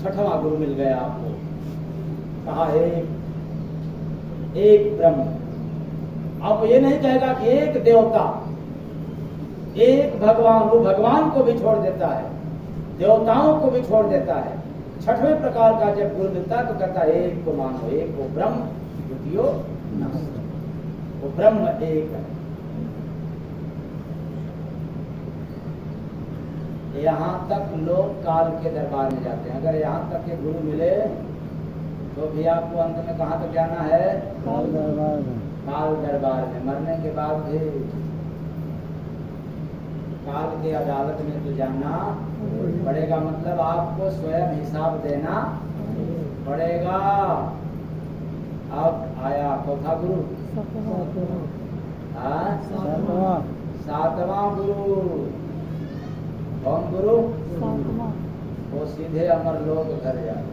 छठवां गुरु मिल गया आपको। कहा एक ब्रह्म। अब ये नहीं कहेगा कि एक देवता, एक भगवान, वो भगवान को भी छोड़ देता है, देवताओं को भी छोड़ देता है। छठवें प्रकार का जब गुरु मिलता है तो कहता है एक को मानो, एक को ब्रह्म द्वितीयो नास्ति, वो ब्रह्म एक है। यहाँ तक लोग काल के दरबार में जाते हैं। अगर यहाँ तक के गुरु मिले तो भी आपको अंत में कहाँ तक जाना है? काल दरबार में। काल दरबार में। मरने के बाद भी काल की अदालत में तो जाना पड़ेगा। मतलब आपको स्वयं हिसाब देना पड़ेगा। अब आया चौथा गुरु, सातवां गुरु। कौन गुरु? वो सीधे अमर लोक घर जाए।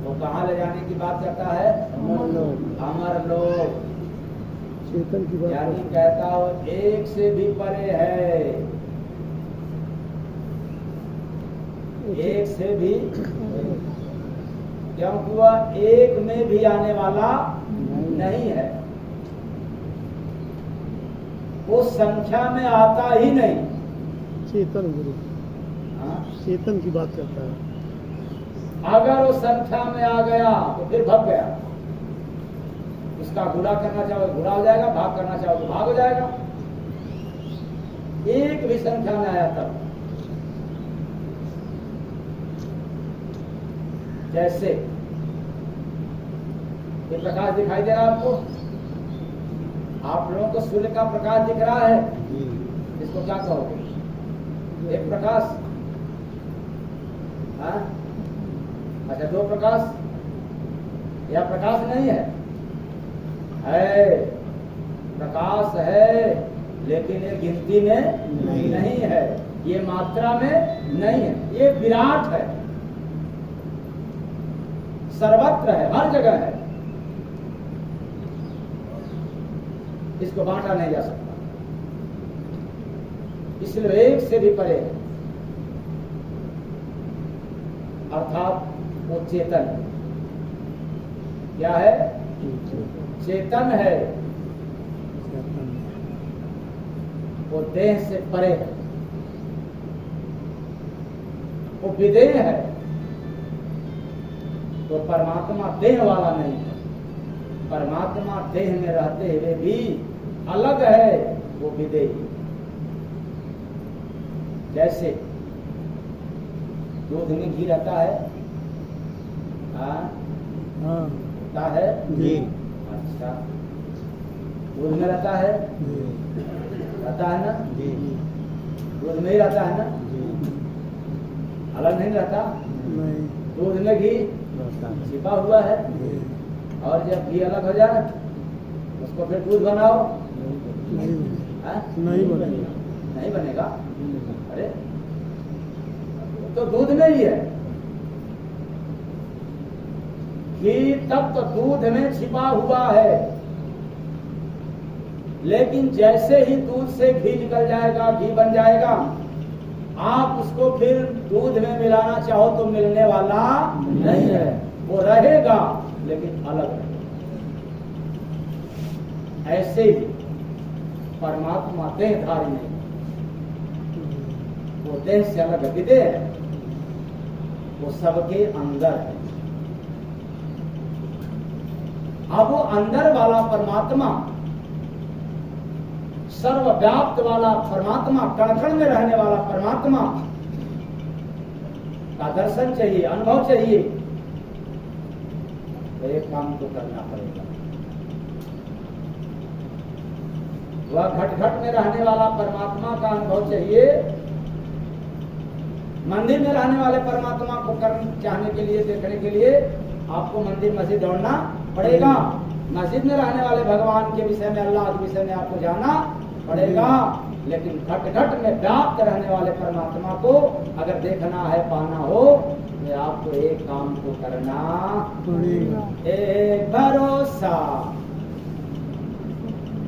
वो कहाँ ले जाने की बात करता है? अमर लोक। अमर लोक चेतन की बात। यानी कहता हो एक से भी परे है, एक से भी, क्योंकि वह एक में भी आने वाला नहीं है, वो संख्या में आता ही नहीं। चेतन गुरु। हाँ? चेतन की बात करता है। अगर वो संख्या में आ गया तो फिर भग गया। उसका बुरा करना चाहो तो बुरा हो जाएगा, भाग करना चाहो तो भाग हो जाएगा। एक भी संख्या में आया तब। जैसे ये प्रकाश दिखाई दे रहा है आपको, आप लोगों को सूर्य का प्रकाश दिख रहा है, इसको क्या कहोगे? एक प्रकाश। हाँ? अच्छा, दो प्रकाश या प्रकाश नहीं है? है, प्रकाश है, लेकिन ये गिनती में नहीं है, ये मात्रा में नहीं है, ये विराट है, सर्वत्र है, हर जगह है। इसको बांटा नहीं जा सकता, इसलिए एक से भी परे है। अर्थात वो चेतन है। क्या है? चेतन है। वो देह से परे है, वो विदेह है। तो परमात्मा देह वाला नहीं है, परमात्मा देह में रहते हुए भी अलग है, वो विदेह। जैसे दूध में घी रहता है, हाँ रहता है घी। अच्छा, दूध में रहता है, रहता है ना, दूध में ही रहता है ना, अलग नहीं रहता। दूध में घी छिपा हुआ है, और जब घी अलग हो जाए उसको फिर दूध बनाओ, नहीं बनेगा, नहीं बनेगा। अरे तो दूध में ही है घी, तब तो दूध में छिपा हुआ है। लेकिन जैसे ही दूध से घी निकल जाएगा, घी बन जाएगा, आप उसको फिर दूध में मिलाना चाहो तो मिलने वाला नहीं है, वो रहेगा लेकिन अलग रहेगा। ऐसे ही परमात्मा देहधारी नहीं, वो देह से अलग विदेह है, वो सबके अंदर है। अब वो अंदर वाला परमात्मा, सर्वव्याप्त वाला परमात्मा, कण-कण में रहने वाला परमात्मा का दर्शन चाहिए, अनुभव चाहिए, तो एक काम तो करना पड़ेगा। वह घट-घट में रहने वाला परमात्मा का अनुभव चाहिए। मंदिर में रहने वाले परमात्मा को करने चाहने के लिए, देखने के लिए आपको मंदिर मस्जिद दौड़ना पड़ेगा। मस्जिद में रहने वाले भगवान के विषय में, अल्लाह के विषय में आपको जाना पड़ेगा। लेकिन घट-घट में व्याप्त रहने वाले परमात्मा को अगर देखना है, पाना हो, तो आपको एक काम को करना पड़ेगा। एक भरोसा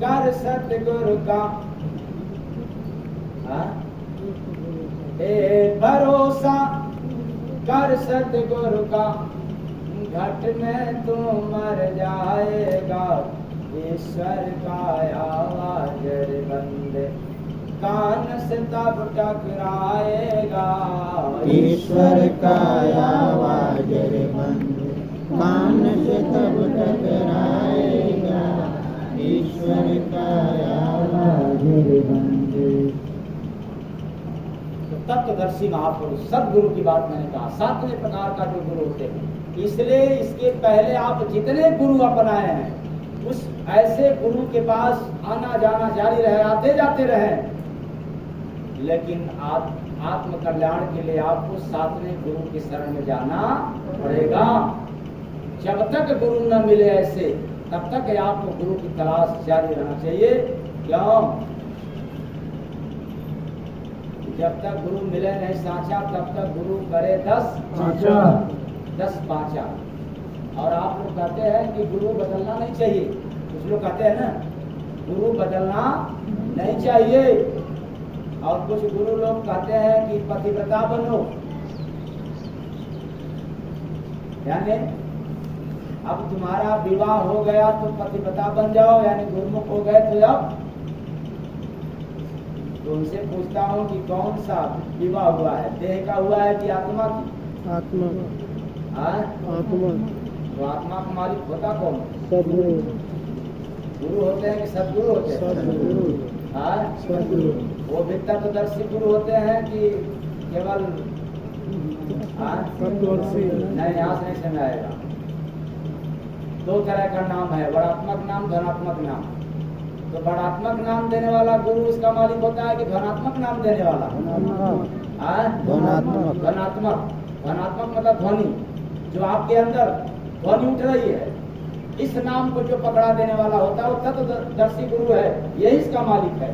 कर सतगुरु का, एक भरोसा पर सतगुरु का घट में तू मर जाएगा। ईश्वर का आवाज रे बंदे कान से तब टकराएगा। ईश्वर का आवाज रे बंदे कान से तब टकराएगा। ईश्वर का आवाज रे बंदे। तो तत्वदर्शी महापुरुष सदगुरु की बात मैंने कहा, 7वें प्रकार का जो गुरु होते हैं। इसलिए इसके पहले आप जितने गुरु अपनाए हैं उस ऐसे गुरु के पास आना जाना जारी रहे, आते जाते रहे। लेकिन आत्म कल्याण के लिए आपको 7वें गुरु की शरण में जाना पड़ेगा। जब तक गुरु न मिले ऐसे, तब तक आपको गुरु की तलाश जारी रहना चाहिए। क्यों? जब तक गुरु मिले नहीं साचा, तब तक गुरु करे 10 पाचा। और आप लोग कहते हैं कि गुरु बदलना नहीं चाहिए। कुछ लोग कहते हैं ना गुरु बदलना नहीं चाहिए, और कुछ गुरु लोग कहते हैं कि पतिव्रता बनो। यानी अब तुम्हारा विवाह हो गया तो पतिव्रता बन जाओ, यानी गुरुमुख हो गए तो अब। तो उनसे पूछता हूँ कि कौन सा विवाह हुआ है, देह का हुआ है कि आत्मा की? आत्मा आत्मा। तो आत्मा का मालिक होता कौन? सदगुरु। गुरु होते हैं कि सदगुरु होते हैं? सदगुरु। वो भी तत्वदर्शी गुरु होते हैं कि केवल तत्वदर्शी? नहीं, यहाँ से नहीं समझ आएगा। 2 तरह का नाम है, वर्णात्मक नाम, धनात्मक नाम। तो वर्णात्मक नाम देने वाला गुरु इसका मालिक होता है कि धनात्मक नाम देने वाला? धनात्मक। धनात्मक मतलब ध्वनि, जो आपके अंदर ध्वनि उठ रही है, इस नाम को जो पकड़ा देने वाला होता है वो तत्वदर्शी गुरु है, यही इसका मालिक है।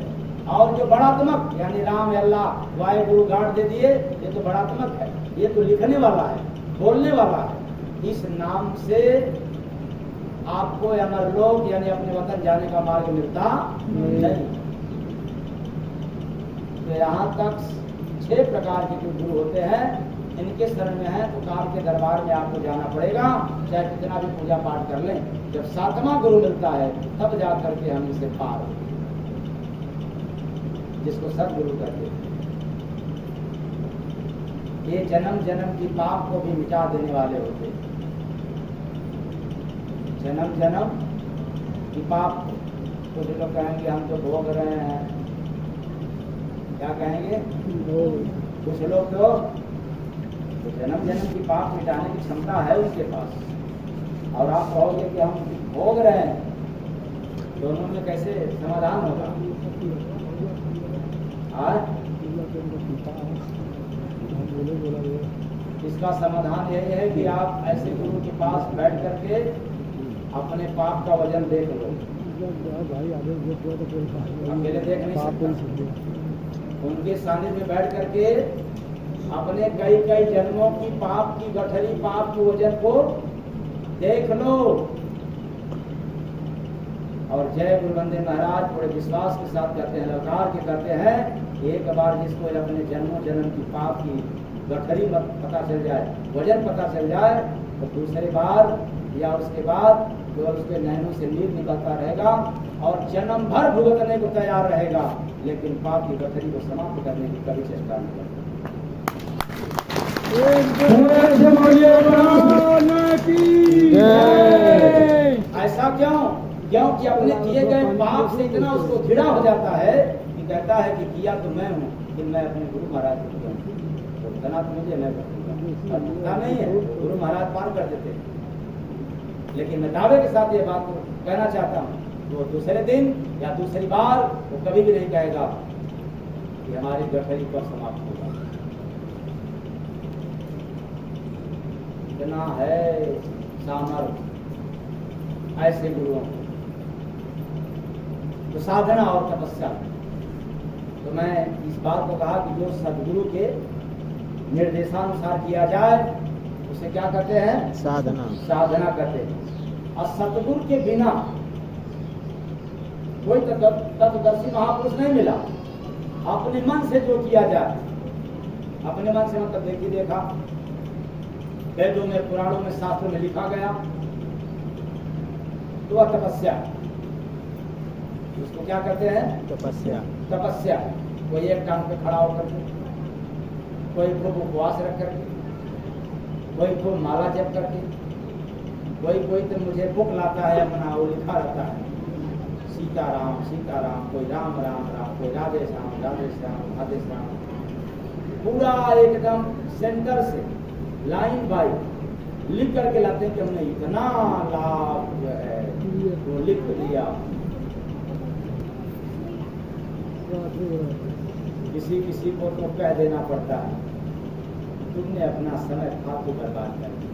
और जो बड़ात्मक यानी राम अल्लाह वायु गुरु गाड़ दे दिए, ये तो बड़ात्मक है, ये तो लिखने वाला है, बोलने वाला है। इस नाम से आपको अमरलोक यानी अपने वतन जाने का मार्ग मिलता नहीं। तो यहाँ तक 6 प्रकार के जो गुरु होते हैं, इनके शरण में है तो काल के दरबार में आपको जाना पड़ेगा, चाहे कितना भी पूजा पाठ कर लें। जब 7वां गुरु मिलता है तब जा करके हम इसे पार होते हैं, जिसको सदगुरु कहते हैं। ये जन्म जन्म की पाप को भी मिटा देने वाले होते हैं। जन्म की पाप को कुछ लोग कहेंगे हम तो भोग रहे हैं, क्या कहेंगे कुछ लोग? तो जन्म की पाप मिटाने की क्षमता है उसके पास, और आप कहोगे कि हम भोग रहे हैं, दोनों में कैसे समाधान होगा? इसका समाधान यही है कि आप ऐसे गुरु के पास बैठ करके अपने पाप का वजन देख लो। अकेले देख नहीं सकते, उनके सानिध्य में बैठ करके अपने कई जन्मों की पाप की गठरी, पाप के वजन को देख लो। और जय गुरु बंदे महाराज बड़े विश्वास के साथ कहते हैं, ललकार के कहते हैं, एक बार जिसको अपने जन्मों जन्म की पाप की गठरी पता चल जाए, वजन पता चल जाए, तो दूसरी बार या उसके बाद केवल उसके नैनों से नीर निकलता रहेगा और जन्म भर भुगतने को तैयार रहेगा, लेकिन पाप की गठरी को समाप्त करने की कभी चेष्टा नहीं करेगा। ऐसा क्यों? क्योंकि अपने किए गए पाप से इतना उसको घृणा हो जाता है कि कहता है कि किया तो मैं हूँ, लेकिन मैं अपने गुरु महाराज को तो मुझे मैं भुगतूंगा नहीं है। गुरु महाराज पार कर देते हैं, लेकिन मैं दावे के साथ ये बात को कहना चाहता हूँ, तो दूसरे दिन या दूसरी बार वो कभी भी नहीं कहेगा कि हमारी गठरी कब समाप्त होगा। इतना है सामर्थ्य ऐसे गुरुओं को। तो साधना और तपस्या, तो मैं इस बात को कहा कि जो सदगुरु के निर्देशानुसार किया जाए उसे क्या कहते हैं? साधना कहते हैं। और सतगुरु के बिना कोई तत्वदर्शी महापुरुष नहीं मिला। अपने मन से जो किया जाए, अपने मन से मतलब देखी देखा, वेदों में, पुराणों में, शास्त्रों में लिखा गया तो वह तपस्या। उसको क्या कहते हैं? तपस्या। तपस्या। कोई एक टांग पे खड़ा होकर के, कोई खूब उपवास रख करके, कोई खूब माला जप करके, कोई तो मुझे बुक लाता है अपना, वो लिखा रहता है सीताराम सीताराम, कोई राम राम राम, कोई राधे श्याम राधे श्याम राधे श्याम, पूरा एकदम सेंटर से लाइन बाई लिख करके लाते हैं कि हमने इतना लाभ जो है वो लिख दिया। किसी को तो कह देना पड़ता है तुमने अपना समय फालतू बर्बाद कर दिया।